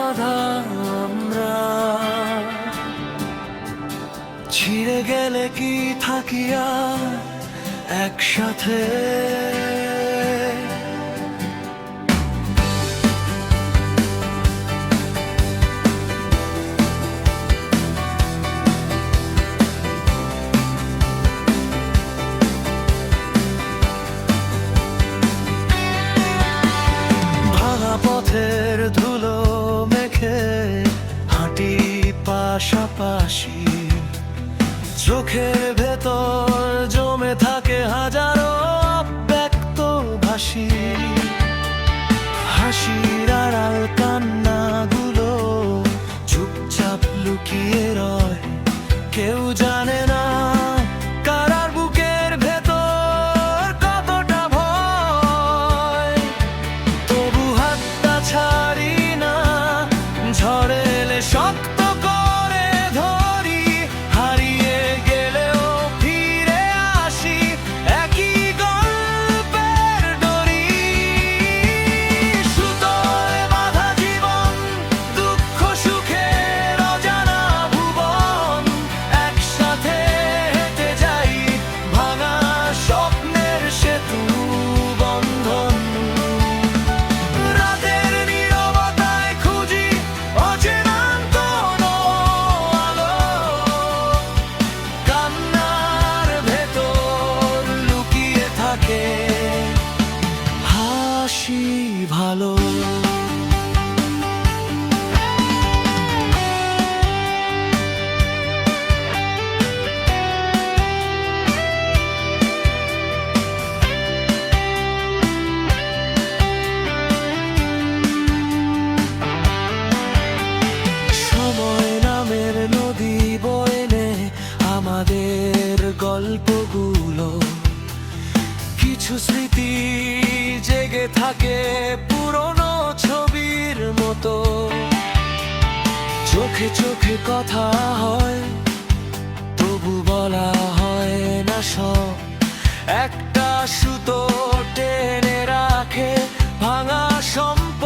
বাঁধা আমরা, ছিঁড়ে গেলে কি থাকি আর একসাথে? পথের ধুলো মেখে হাঁটি পাশাপাশি, চোখের ভেতর জমে থাকে হাজারো ব্যক্ত ভাষী। হাসির আড়াল কান্নাগুলো চুপচাপ লুকিয়ে রয়, কেউ জানে না কারার বুকের ভেতর কতটা ভয়। তবু হাতটা ছাড়ি না, ঝড় এলে শক্ত করে ধরি, হারিয়ে গেলেও ফিরে আসি একই গল্পের ডরি। সুতোয় বাঁধা জীবন, দুঃখ সুখের অজানা ভুবন, একসাথে হেঁটে যাই ভাঙা স্বপ্নের সেতু বন্ধন। রাতের নীরবতায় খুঁজি অচেনা কোনো আলো, কান্নার ভেতর লুকিয়ে থাকে হাসি ভালো। সময় নামের নদী বয়ে নে আমাদের গল্পগুলো, কিছু স্মৃতি জেগে থাকে পুরনো ছবির মতো। চোখে চোখে কথা হয়, তবু বলা হয় না সব। একটা সুতো টেনে রাখে ভাঙা সম্পর্ক।